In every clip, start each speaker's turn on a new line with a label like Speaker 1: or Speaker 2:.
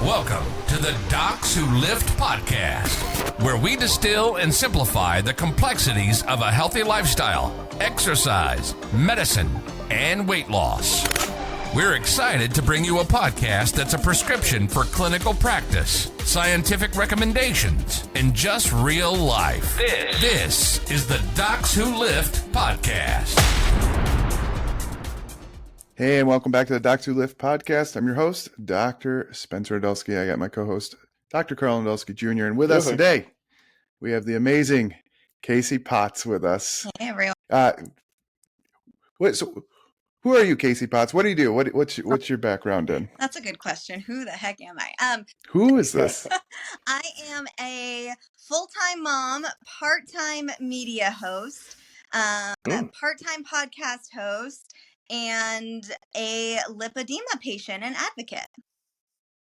Speaker 1: Welcome to the Docs Who Lift podcast, where we distill and simplify the complexities of a healthy lifestyle, exercise, medicine, and weight loss. We're excited to bring you a podcast that's a prescription for clinical practice, scientific recommendations, and just real life. This is the Docs Who Lift podcast.
Speaker 2: Hey, and welcome back to the Docs Who Lift podcast. I'm your host, Dr. Spencer Nadolsky. I got my co-host, Dr. Karl and Spencer Jr. And with us today, we have the amazing Kasey Potts with us.
Speaker 3: Hey, everyone.
Speaker 2: So who are you, Kasey Potts? What do you do? What's your background in?
Speaker 3: That's a good question. Who the heck am I?
Speaker 2: Who is this?
Speaker 3: I am a full-time mom, part-time media host, part-time podcast host, and a lipedema patient and advocate.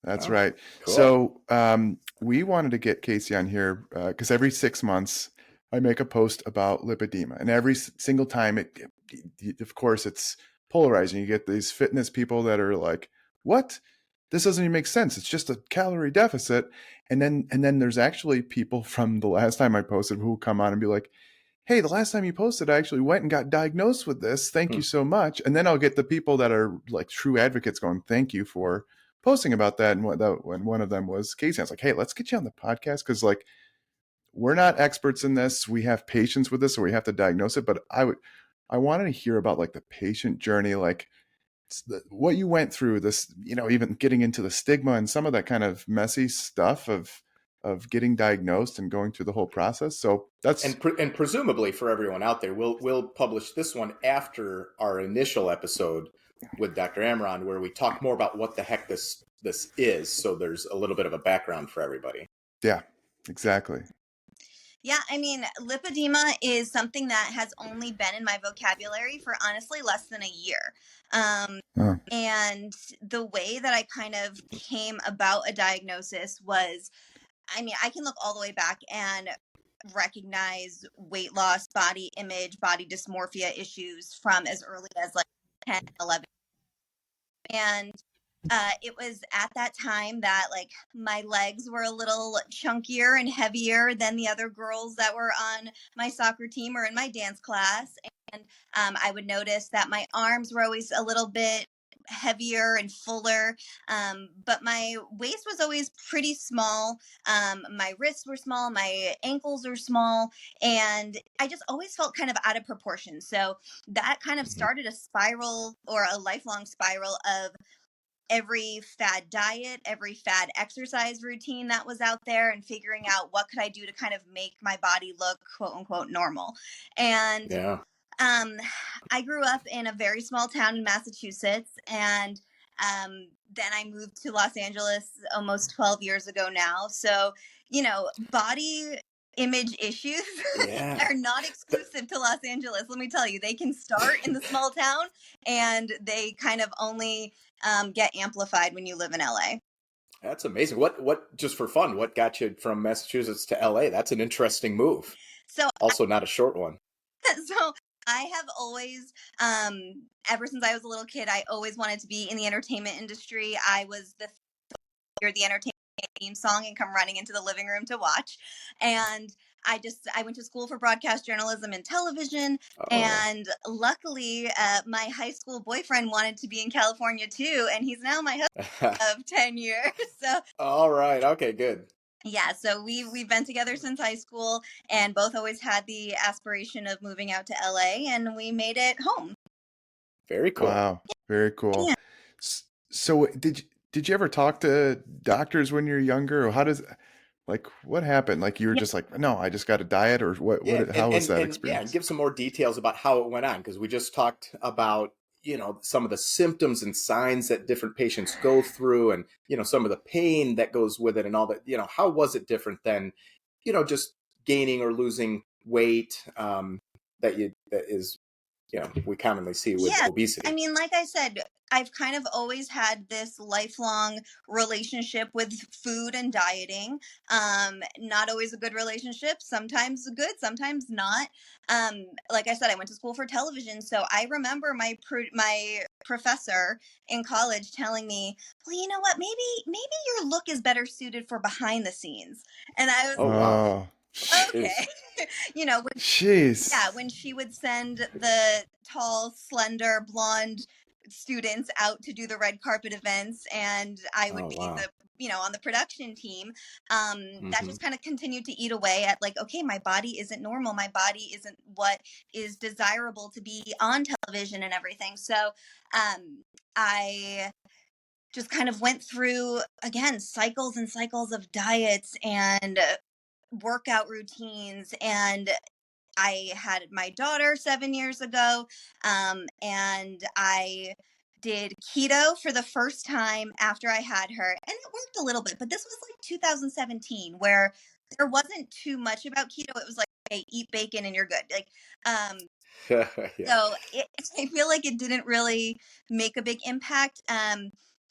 Speaker 2: That's right.
Speaker 4: Cool.
Speaker 2: So we wanted to get Kasey on here because every 6 months I make a post about lipedema, and every single time of course, it's polarizing. You get these fitness people that are like, "What? This doesn't even make sense. It's just a calorie deficit." And then there's actually people from the last time I posted who come on and be like, "Hey, the last time you posted, I actually went and got diagnosed with this. Thank you so much." And then I'll get the people that are like true advocates going, "Thank you for posting about that." And when one of them was Kasey, I was like, "Hey, let's get you on the podcast because like we're not experts in this. We have patients with this, so we have to diagnose it." But I wanted to hear about like the patient journey, like what you went through, this, even getting into the stigma and some of that kind of messy stuff of getting diagnosed and going through the whole process. So that's
Speaker 4: and presumably for everyone out there, we'll publish this one after our initial episode with Dr. Amron, where we talk more about what the heck this is. So there's a little bit of a background for everybody.
Speaker 2: Yeah, exactly.
Speaker 3: Yeah, I mean, lipedema is something that has only been in my vocabulary for honestly less than a year. And the way that I kind of came about a diagnosis was, I mean, I can look all the way back and recognize weight loss, body image, body dysmorphia issues from as early as like 10, 11. And it was at that time that like my legs were a little chunkier and heavier than the other girls that were on my soccer team or in my dance class. And I would notice that my arms were always a little bit heavier and fuller, but my waist was always pretty small. My wrists were small, my ankles were small, and I just always felt kind of out of proportion. So that kind of started a spiral, or a lifelong spiral, of every fad diet, every fad exercise routine that was out there, and figuring out what could I do to kind of make my body look quote unquote normal. And I grew up in a very small town in Massachusetts, and then I moved to Los Angeles almost 12 years ago now. So, body image issues are not exclusive to Los Angeles. Let me tell you, they can start in the small town, and they kind of only get amplified when you live in LA.
Speaker 4: That's amazing. What just for fun, what got you from Massachusetts to LA? That's an interesting move.
Speaker 3: So
Speaker 4: also not a short one. So
Speaker 3: I have always, ever since I was a little kid, I always wanted to be in the entertainment industry. I was the entertainment theme song and come running into the living room to watch. And I went to school for broadcast journalism and television. And luckily, my high school boyfriend wanted to be in California too. And he's now my husband of 10 years. So,
Speaker 4: all right. Okay, good.
Speaker 3: Yeah, so we've been together since high school, and both always had the aspiration of moving out to LA, and we made it home.
Speaker 4: Very cool.
Speaker 2: Wow, very cool. Yeah. So did you ever talk to doctors when you were younger, or what happened? Like you were just like, "No, I just got a diet," or how was that experience?
Speaker 4: Yeah, and give some more details about how it went on, because we just talked about some of the symptoms and signs that different patients go through, and some of the pain that goes with it, and all that. How was it different than just gaining or losing weight that is we commonly see with
Speaker 3: Yeah,
Speaker 4: obesity.
Speaker 3: I mean, like I said, I've kind of always had this lifelong relationship with food and dieting. Not always a good relationship, sometimes good, sometimes not. Like I said, I went to school for television, so I remember my professor in college telling me, "Well, you know what? Maybe your look is better suited for behind the scenes." And I was
Speaker 4: Oh, wow.
Speaker 2: Oh,
Speaker 3: okay. You know,
Speaker 2: jeez.
Speaker 3: when she would send the tall, slender, blonde students out to do the red carpet events, and I would
Speaker 4: Oh,
Speaker 3: be
Speaker 4: wow.
Speaker 3: on the production team, that
Speaker 4: Mhm.
Speaker 3: just kind of continued to eat away at like, okay, my body isn't normal. My body isn't what is desirable to be on television and everything. So I just kind of went through, again, cycles and cycles of diets and workout routines, and I had my daughter 7 years ago, and I did keto for the first time after I had her, and it worked a little bit. But this was like 2017, where there wasn't too much about keto. It was like, hey, eat bacon and you're good. Like,
Speaker 4: Yeah.
Speaker 3: so I feel like it didn't really make a big impact.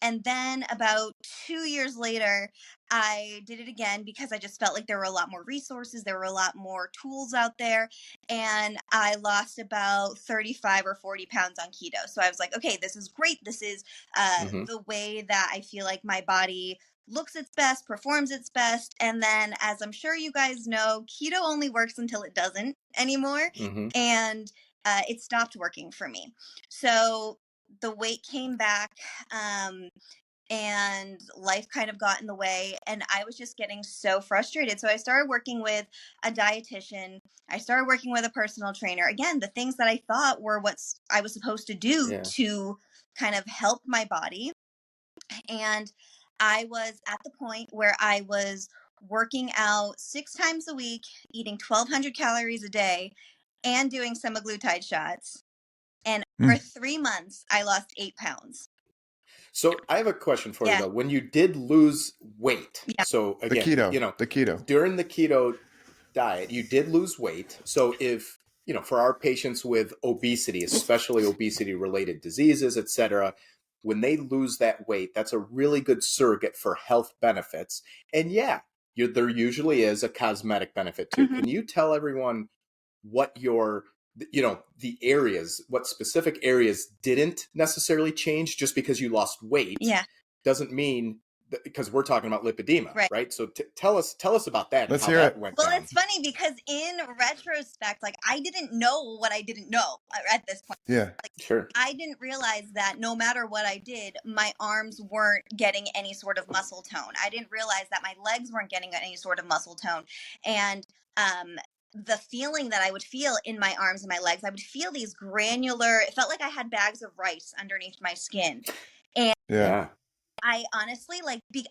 Speaker 3: And then about 2 years later, I did it again because I just felt like there were a lot more resources, there were a lot more tools out there, and I lost about 35 or 40 pounds on keto. So I was like, okay, this is great. This is
Speaker 4: Mhm.
Speaker 3: the way that I feel like my body looks its best, performs its best. And then, as I'm sure you guys know, keto only works until it doesn't anymore.
Speaker 4: Mhm.
Speaker 3: And it stopped working for me. So the weight came back, and life kind of got in the way. And I was just getting so frustrated. So I started working with a dietitian. I started working with a personal trainer. Again, the things that I thought were what I was supposed to do
Speaker 4: Yeah.
Speaker 3: to kind of help my body. And I was at the point where I was working out 6 times a week, eating 1,200 calories a day, and doing semaglutide shots. And for
Speaker 2: Mm.
Speaker 3: 3 months, I lost 8 pounds.
Speaker 4: So I have a question for you
Speaker 3: Yeah.
Speaker 4: though. When you did lose weight,
Speaker 3: Yeah.
Speaker 4: so
Speaker 2: The
Speaker 4: again,
Speaker 2: keto.
Speaker 4: during the keto diet, you did lose weight. So if, for our patients with obesity, especially obesity related diseases, et cetera, when they lose that weight, that's a really good surrogate for health benefits. And yeah, there usually is a cosmetic benefit too.
Speaker 3: Mhm.
Speaker 4: Can you tell everyone what what specific areas didn't necessarily change? Just because you lost weight
Speaker 3: Yeah.
Speaker 4: doesn't mean that, because we're talking about lipedema,
Speaker 3: Right.
Speaker 4: right? So tell us about that and
Speaker 2: Let's
Speaker 4: how
Speaker 2: hear
Speaker 4: that
Speaker 2: it.
Speaker 4: went
Speaker 3: Well,
Speaker 4: down.
Speaker 3: it's funny because in retrospect, like, I didn't know what I didn't know at this point.
Speaker 2: Yeah.
Speaker 4: Sure.
Speaker 3: I didn't realize that no matter what I did, my arms weren't getting any sort of muscle tone. I didn't realize that my legs weren't getting any sort of muscle tone. And the feeling that I would feel in my arms and my legs, I would feel these granular, it felt like I had bags of rice underneath my skin. And
Speaker 2: Yeah.
Speaker 4: Yeah.
Speaker 3: I honestly,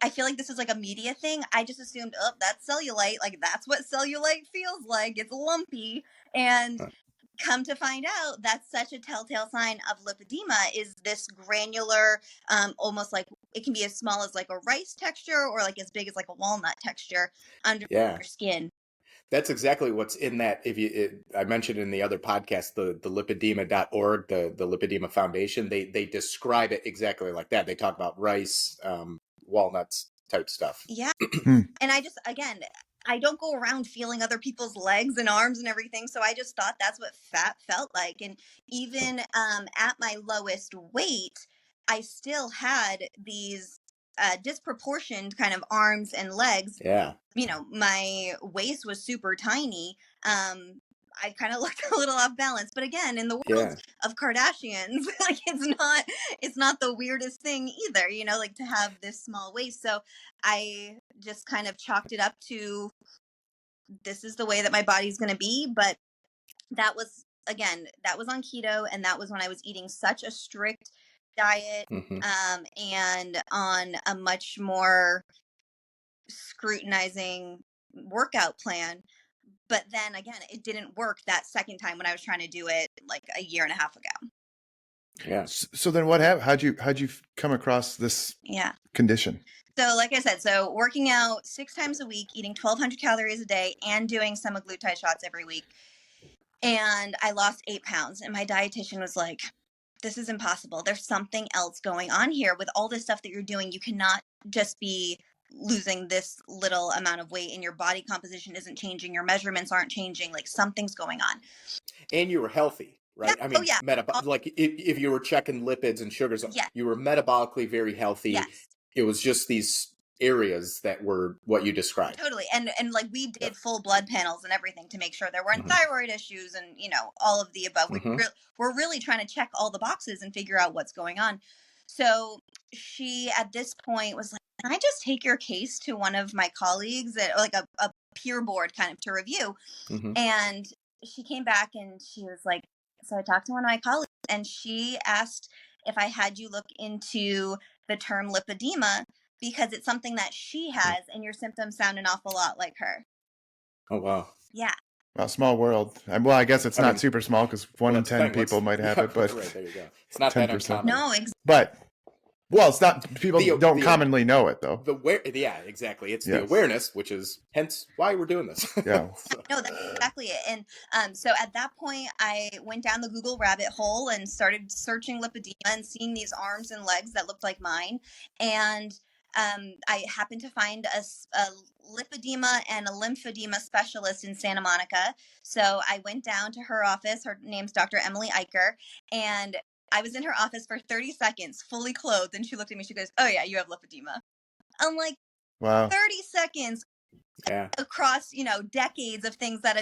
Speaker 3: I feel like this is like a media thing. I just assumed, oh, that's cellulite. Like, that's what cellulite feels like. It's lumpy. And come to find out, that's such a telltale sign of lipedema, is this granular, almost like, it can be as small as like a rice texture or like as big as like a walnut texture under
Speaker 4: Yeah.
Speaker 3: your skin.
Speaker 4: That's exactly what's in that. I mentioned in the other podcast, the lipedema.org, the Lipedema Foundation, they describe it exactly like that. They talk about rice, walnuts type stuff.
Speaker 3: Yeah.
Speaker 2: Hmm.
Speaker 3: And I don't go around feeling other people's legs and arms and everything. So I just thought that's what fat felt like. And even at my lowest weight, I still had these disproportioned kind of arms and legs.
Speaker 4: Yeah.
Speaker 3: My waist was super tiny. I kind of looked a little off balance, but again, in the world
Speaker 4: Yeah.
Speaker 3: of Kardashians, like, it's not the weirdest thing either, like, to have this small waist. So I just kind of chalked it up to, this is the way that my body's going to be. But that was on keto, and that was when I was eating such a strict diet,
Speaker 4: Hmm.
Speaker 3: and on a much more scrutinizing workout plan. But then again, it didn't work that second time when I was trying to do it like a year and a half ago.
Speaker 4: Yeah.
Speaker 2: So then what happened? How'd you come across this
Speaker 3: Yeah.
Speaker 2: condition?
Speaker 3: So like I said, so working out 6 times a week, eating 1,200 calories a day, and doing semaglutide shots every week. and I lost 8 pounds. And my dietitian was like, this is impossible. There's something else going on here with all this stuff that you're doing. You cannot just be losing this little amount of weight and your body composition isn't changing. Your measurements aren't changing. Like something's going on.
Speaker 4: And you were healthy, right?
Speaker 3: Yeah.
Speaker 4: I mean,
Speaker 3: Oh, yeah.
Speaker 4: like if you were checking lipids and sugars,
Speaker 3: Yeah.
Speaker 4: you were metabolically very healthy.
Speaker 3: Yes.
Speaker 4: It was just these areas that were what you described.
Speaker 3: Totally. And like we did full blood panels and everything to make sure there weren't thyroid issues and, you know, all of the above. We're really trying to check all the boxes and figure out what's going on. So she, at this point, was like, can I just take your case to one of my colleagues at like a peer board kind of to review? And she came back and she was like, so I talked to one of my colleagues and she asked if I had you look into the term lipedema, because it's something that she has and your symptoms sound an awful lot like her.
Speaker 4: Oh, wow.
Speaker 3: Yeah.
Speaker 2: Well, small world. Well, I guess it's not super small because 1 in 10 people might have it, but
Speaker 4: right, there you go. It's not 10%. That uncommon.
Speaker 3: No, exactly.
Speaker 2: But well, it's not. People don't commonly know it though.
Speaker 4: Yeah, exactly. It's the awareness, which is hence why we're doing this.
Speaker 2: Yeah.
Speaker 3: No, that's exactly it. And so at that point, I went down the Google rabbit hole and started searching lipedema and seeing these arms and legs that looked like mine. And I happened to find a lipedema and a lymphedema specialist in Santa Monica. So I went down to her office. Her name's Dr. Emily Eicher. And I was in her office for 30 seconds, fully clothed. And she looked at me. She goes, oh, yeah, you have lipedema. I'm like, wow. 30 seconds across, you know, decades of things that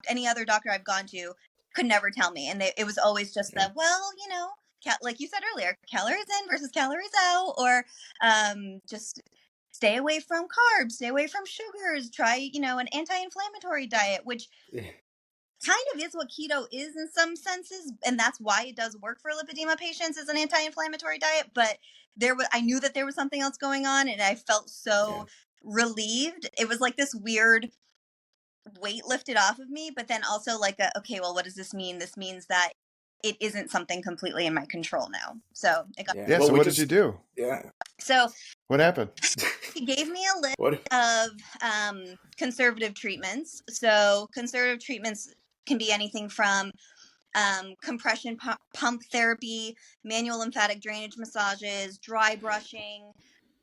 Speaker 3: any other doctor I've gone to could never tell me. And it was always just well, you know, like you said earlier, calories in versus calories out, or just stay away from carbs, stay away from sugars, try, you know, an anti-inflammatory diet, which kind of is what keto is in some senses. And that's why it does work for lipedema patients as an anti-inflammatory diet. But I knew that there was something else going on and I felt so relieved. It was like this weird weight lifted off of me, but then also like, okay, well, what does this mean? This means that it isn't something completely in my control now. So it got
Speaker 2: so what did you do?
Speaker 3: So
Speaker 2: what happened?
Speaker 3: He gave me a list of conservative treatments. So conservative treatments can be anything from compression pump therapy, manual lymphatic drainage massages, dry brushing,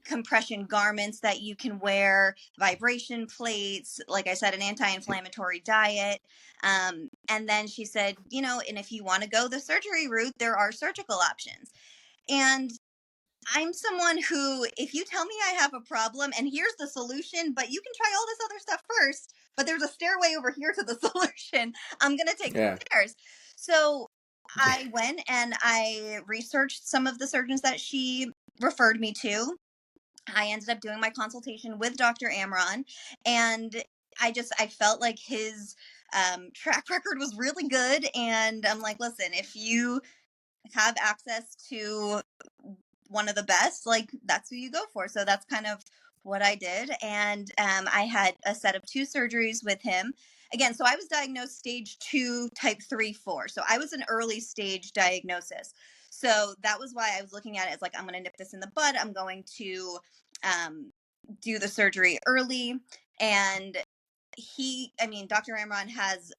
Speaker 3: compression garments that you can wear, vibration plates, like I said, an anti-inflammatory diet. And then she said, you know, and if you want to go the surgery route, there are surgical options. And I'm someone who, if you tell me I have a problem and here's the solution, but you can try all this other stuff first, but there's a stairway over here to the solution, I'm going to take the stairs. So I went and I researched some of the surgeons that she referred me to. I ended up doing my consultation with Dr. Amron, and I felt like his track record was really good. And I'm like, listen, if you have access to one of the best, like that's who you go for. So that's kind of what I did. And I had a set of 2 surgeries with him. Again, so I was diagnosed stage 2, type 3, 4. So I was an early stage diagnosis. So that was why I was looking at it as like, I'm going to nip this in the bud. I'm going to do the surgery early. And Dr. Amron has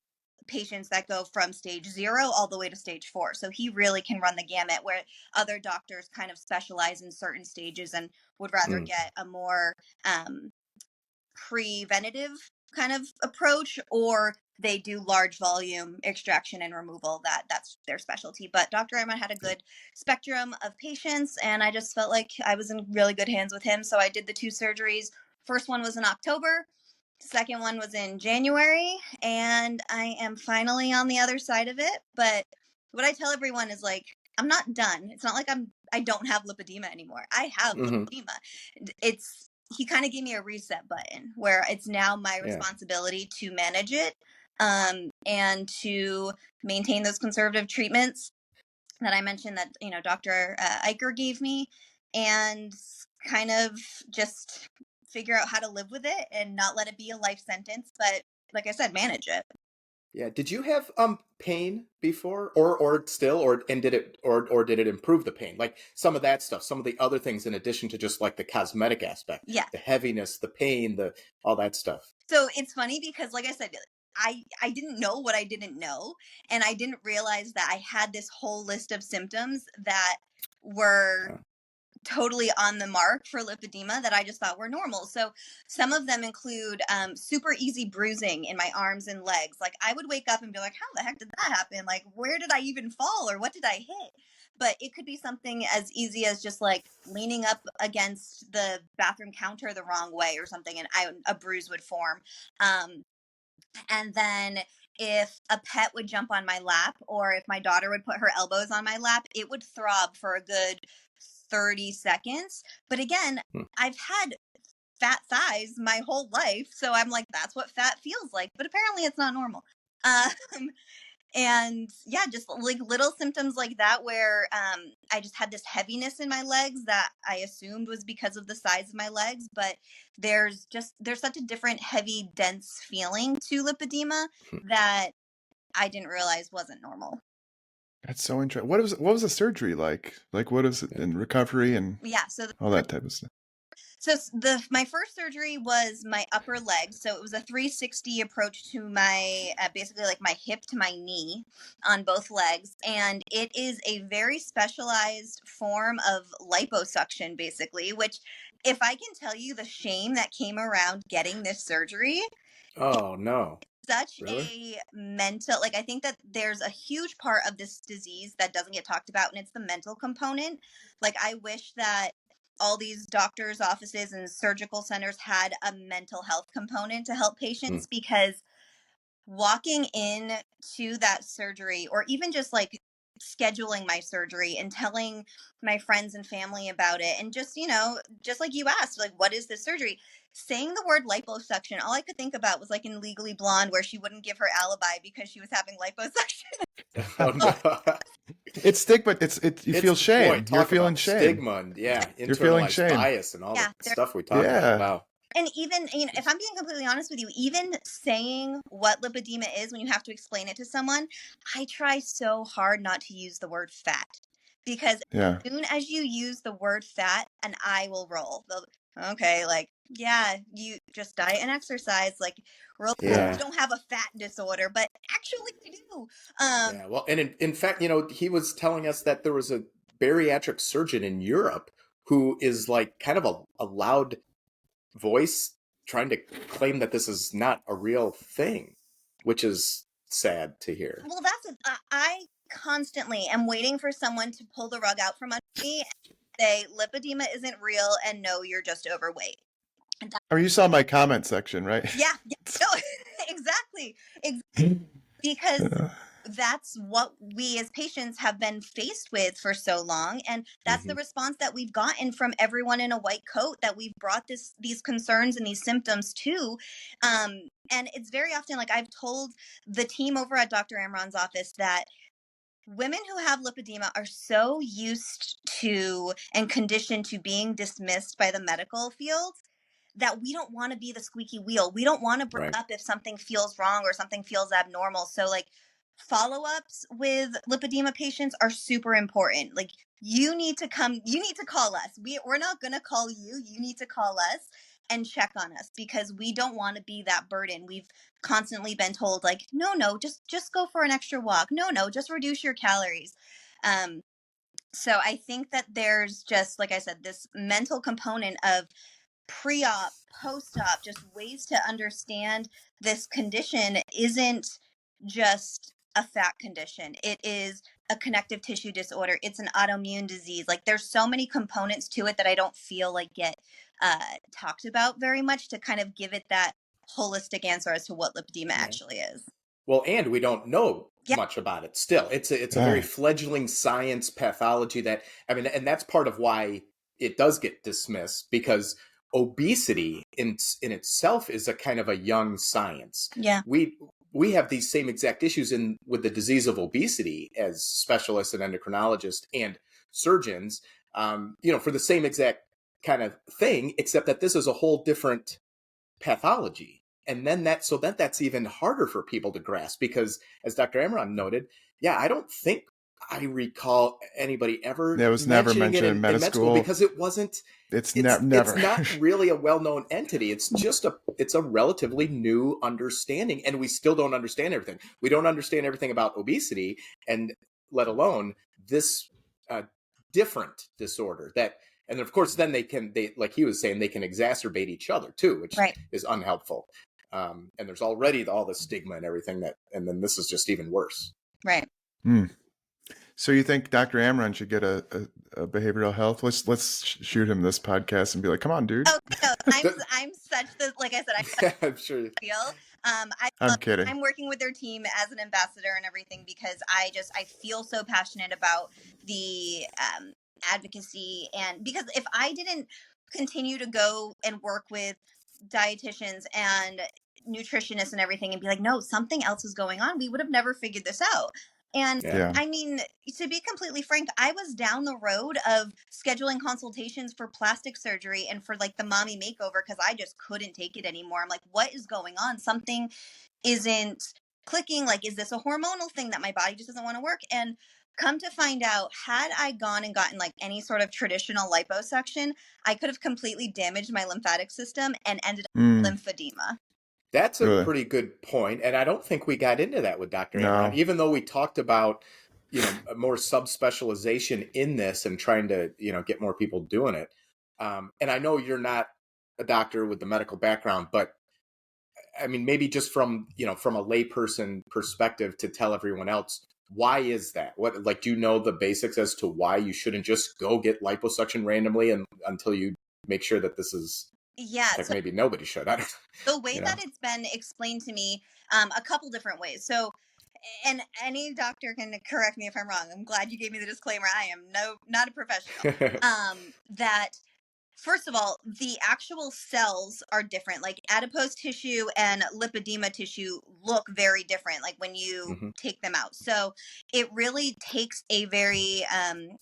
Speaker 3: patients that go from stage 0 all the way to stage 4. So he really can run the gamut, where other doctors kind of specialize in certain stages and would rather get a more preventative kind of approach, or they do large volume extraction and removal. That's their specialty. But Dr. Amron had a good spectrum of patients, and I just felt like I was in really good hands with him. So I did the 2 surgeries. First one was in October. Second one was in January, and I am finally on the other side of it. But what I tell everyone is like, I'm not done. It's not like I don't have lipedema anymore. I have lipedema. He kind of gave me a reset button where it's now my responsibility to manage it and to maintain those conservative treatments that I mentioned that, you know, Dr. Eicher gave me, and kind of just figure out how to live with it and not let it be a life sentence, but like I said, manage it.
Speaker 4: Yeah. Did you have pain before or still, did it improve the pain? Like some of that stuff, some of the other things in addition to just like the cosmetic aspect.
Speaker 3: Yeah.
Speaker 4: The heaviness, the pain, all that stuff.
Speaker 3: So it's funny because like I said, I didn't know what I didn't know, and I didn't realize that I had this whole list of symptoms that were totally on the mark for lipedema that I just thought were normal. So some of them include super easy bruising in my arms and legs. Like I would wake up and be like, how the heck did that happen? Like, where did I even fall, or what did I hit? But it could be something as easy as just like leaning up against the bathroom counter the wrong way or something, and a bruise would form. And then if a pet would jump on my lap, or if my daughter would put her elbows on my lap, it would throb for a good 30 seconds. But again, I've had fat thighs my whole life, so I'm like, that's what fat feels like. But apparently it's not normal. And yeah, just like little symptoms like that, where I just had this heaviness in my legs that I assumed was because of the size of my legs, but there's such a different heavy, dense feeling to lipedema that I didn't realize wasn't normal.
Speaker 2: That's so interesting. What was the surgery like? Like, what is it in recovery and
Speaker 3: So
Speaker 2: all that type of stuff?
Speaker 3: So my first surgery was my upper leg. So it was a 360 approach to my basically like my hip to my knee on both legs, and it is a very specialized form of liposuction, basically. Which, if I can tell you the shame that came around getting this surgery.
Speaker 4: Oh no.
Speaker 3: Such
Speaker 4: Really?
Speaker 3: a mental, like, I think that there's a huge part of this disease that doesn't get talked about, and it's the mental component. Like, I wish that all these doctors' offices and surgical centers had a mental health component to help patients, because walking in to that surgery, or even just like scheduling my surgery and telling my friends and family about it, and just, just like you asked, like, what is this surgery? Saying the word liposuction, all I could think about was like in Legally Blonde, where she wouldn't give her alibi because she was having liposuction.
Speaker 4: Oh, no.
Speaker 2: It's stigma. You feel shame.
Speaker 4: Boy,
Speaker 2: You're feeling shame.
Speaker 4: Stigma and
Speaker 2: You're feeling
Speaker 4: internalized
Speaker 2: shame.
Speaker 4: bias and all
Speaker 3: Yeah,
Speaker 4: the stuff we talk about. Wow.
Speaker 3: And even, if I'm being completely honest with you, even saying what lipedema is when you have to explain it to someone, I try so hard not to use the word fat, because as soon as you use the word fat, an eye will roll. Okay, like, yeah, you just diet and exercise. Like, you don't have a fat disorder, but actually you do.
Speaker 4: Yeah, well, and in fact, he was telling us that there was a bariatric surgeon in Europe who is like kind of a loud voice trying to claim that this is not a real thing, which is sad to hear.
Speaker 3: Well, I constantly am waiting for someone to pull the rug out from under me and say lipedema isn't real, and no, you're just overweight.
Speaker 2: Or you saw my comment section, right?
Speaker 3: Yeah, no, exactly. Because that's what we as patients have been faced with for so long, and that's the response that we've gotten from everyone in a white coat that we've brought these concerns and these symptoms to. And it's very often, like, I've told the team over at Dr. Amron's office that women who have lipedema are so used to and conditioned to being dismissed by the medical field that we don't want to be the squeaky wheel. We don't want to bring up if something feels wrong or something feels abnormal. So, like, follow-ups with lipedema patients are super important. Like, you need to call us. We're not going to call you. You need to call us and check on us, because we don't want to be that burden. We've constantly been told, like, no, just go for an extra walk. No, just reduce your calories. So I think that there's just, like I said, this mental component of pre-op, post-op, just ways to understand this condition isn't just a fat condition. It is a connective tissue disorder. It's an autoimmune disease. Like, there's so many components to it that I don't feel like get talked about very much to kind of give it that holistic answer as to what lipedema actually is.
Speaker 4: Well, and we don't know much about it still. It's a very fledgling science pathology that, and that's part of why it does get dismissed, because obesity in itself is a kind of a young science.
Speaker 3: Yeah.
Speaker 4: We have these same exact issues with the disease of obesity as specialists and endocrinologists and surgeons, for the same exact kind of thing, except that this is a whole different pathology. And then that's even harder for people to grasp, because, as Dr. Amron noted, I don't think I recall anybody ever
Speaker 2: It was never mentioned in med school
Speaker 4: because it wasn't.
Speaker 2: It's
Speaker 4: It's not
Speaker 2: never.
Speaker 4: really a well-known entity. It's just it's a relatively new understanding, and we still don't understand everything. We don't understand everything about obesity, and let alone this different disorder that. And of course, then they like he was saying, they can exacerbate each other too, which
Speaker 3: Right.
Speaker 4: is unhelpful. And there's already all the stigma and everything and then this is just even worse.
Speaker 3: Right.
Speaker 2: So you think Dr. Amron should get a behavioral health? Let's shoot him this podcast and be like, come on, dude.
Speaker 3: Oh no, I'm such the, like I said,
Speaker 4: I'm sure.
Speaker 3: Feel.
Speaker 2: I'm kidding.
Speaker 3: I'm working with their team as an ambassador and everything because I feel so passionate about the advocacy, and because if I didn't continue to go and work with dietitians and nutritionists and everything and be like, no, something else is going on, we would have never figured this out. And
Speaker 2: Yeah.
Speaker 3: I mean, to be completely frank, I was down the road of scheduling consultations for plastic surgery and for like the mommy makeover because I just couldn't take it anymore. I'm like, what is going on? Something isn't clicking. Like, is this a hormonal thing that my body just doesn't want to work? And come to find out, had I gone and gotten like any sort of traditional liposuction, I could have completely damaged my lymphatic system and ended up with lymphedema.
Speaker 4: That's a pretty good point. And I don't think we got into that with Dr. Amron, even though we talked about, more subspecialization in this and trying to, get more people doing it. And I know you're not a doctor with the medical background, but I mean, maybe just from a layperson perspective to tell everyone else, why is that? What, like, do you know the basics as to why you shouldn't just go get liposuction randomly and until you make sure that this is, like, so maybe nobody should. I don't
Speaker 3: know. The way that it's been explained to me, a couple different ways. So, and any doctor can correct me if I'm wrong. I'm glad you gave me the disclaimer. I am not a professional. That first of all, the actual cells are different. Like adipose tissue and lipedema tissue look very different, like when you take them out. So it really takes a very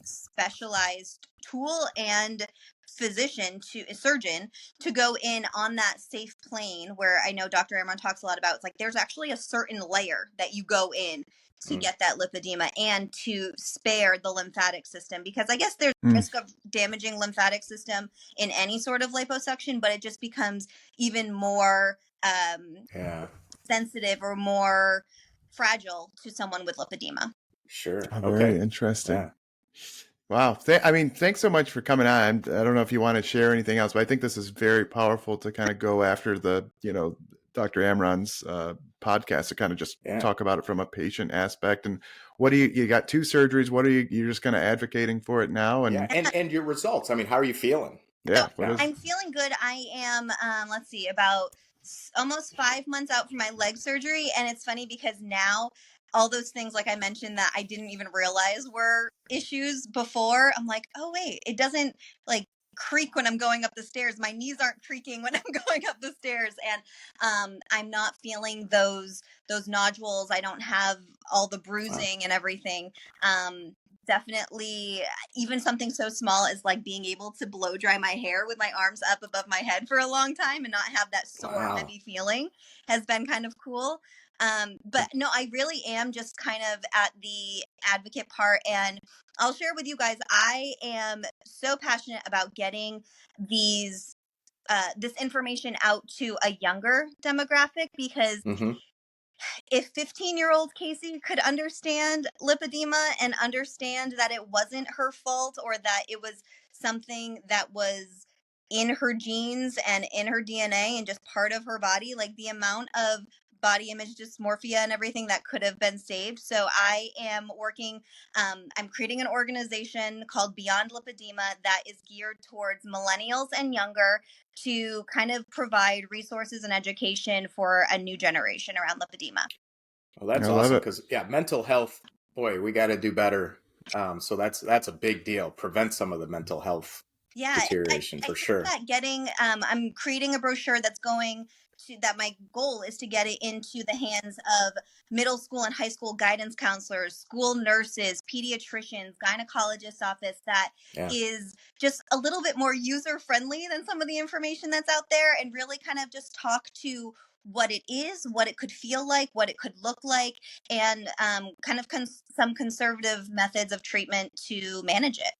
Speaker 3: specialized tool and surgeon to go in on that safe plane where I know Dr. Amron talks a lot about. It's like there's actually a certain layer that you go in to get that lipedema and to spare the lymphatic system, because I guess there's risk of damaging lymphatic system in any sort of liposuction, but it just becomes even more sensitive or more fragile to someone with lipedema.
Speaker 4: Sure.
Speaker 2: Very interesting. Yeah. Wow. Thanks so much for coming on. I don't know if you want to share anything else, but I think this is very powerful to kind of go after the, Dr. Amron's podcast to kind of just talk about it from a patient aspect. And what do you got 2 surgeries? What are you're just kind of advocating for it now? And
Speaker 4: and your results. I mean, how are you feeling?
Speaker 2: Yeah.
Speaker 3: I'm feeling good. I am, about almost 5 months out from my leg surgery. And it's funny because now all those things, like I mentioned, that I didn't even realize were issues before, I'm like, oh, wait, it doesn't like creak when I'm going up the stairs. My knees aren't creaking when I'm going up the stairs. And I'm not feeling those nodules. I don't have all the bruising and everything. Definitely, even something so small as like being able to blow dry my hair with my arms up above my head for a long time and not have that sore, heavy feeling has been kind of cool. But no, I really am just kind of at the advocate part. And I'll share with you guys, I am so passionate about getting this information out to a younger demographic, because if 15-year-old Kasey could understand lipedema and understand that it wasn't her fault or that it was something that was in her genes and in her DNA and just part of her body, like the amount of body image dysmorphia and everything that could have been saved. So I am working, I'm creating an organization called Beyond Lipedema that is geared towards millennials and younger to kind of provide resources and education for a new generation around lipedema.
Speaker 4: Well, that's awesome, because mental health, boy, we got to do better. So that's a big deal. Prevent some of the mental health deterioration for sure. I'm creating a brochure that's going to, that my goal is to get it into the hands of middle school and high school guidance counselors, school nurses, pediatricians, gynecologists' office, that is just a little bit more user friendly than some of the information that's out there, and really kind of just talk to
Speaker 3: what it is, what it could feel like, what it could look like, and kind of some conservative methods of treatment to manage it.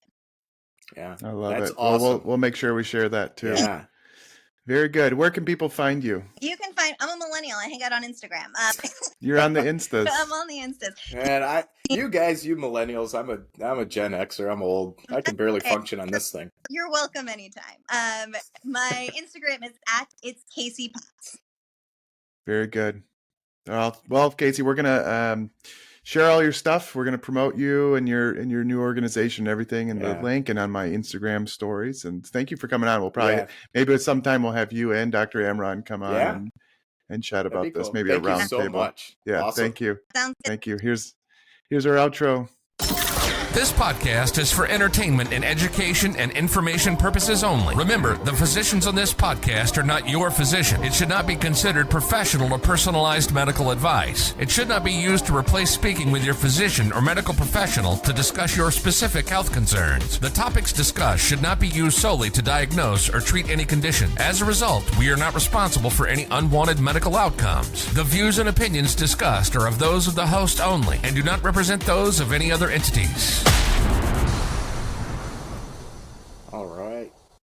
Speaker 4: Yeah,
Speaker 2: I love
Speaker 4: that's
Speaker 2: it.
Speaker 4: awesome.
Speaker 2: Well, we'll make sure we share that too.
Speaker 4: Yeah.
Speaker 2: Very good. Where can people find you?
Speaker 3: You can find, I'm a millennial. I hang out on Instagram.
Speaker 2: You're on the Instas.
Speaker 3: I'm on the Instas.
Speaker 4: And you millennials, I'm a Gen Xer. I'm old. I can barely function on this thing.
Speaker 3: You're welcome anytime. My Instagram is @it's Kasey Potts.
Speaker 2: Very good. Well, Kasey, we're gonna share all your stuff. We're gonna promote you and your new organization and everything in the link and on my Instagram stories. And thank you for coming on. We'll probably maybe at some time we'll have you and Dr. Amron come on and chat about this.
Speaker 4: Cool.
Speaker 2: Maybe
Speaker 4: thank
Speaker 2: a round
Speaker 4: you so
Speaker 2: table.
Speaker 4: Much.
Speaker 2: Yeah,
Speaker 4: awesome.
Speaker 2: Thank you.
Speaker 3: Sounds good.
Speaker 2: Thank you. Here's our outro.
Speaker 1: This podcast is for entertainment and education and information purposes only. Remember, the physicians on this podcast are not your physician. It should not be considered professional or personalized medical advice. It should not be used to replace speaking with your physician or medical professional to discuss your specific health concerns. The topics discussed should not be used solely to diagnose or treat any condition. As a result, we are not responsible for any unwanted medical outcomes. The views and opinions discussed are of those of the host only and do not represent those of any other entities.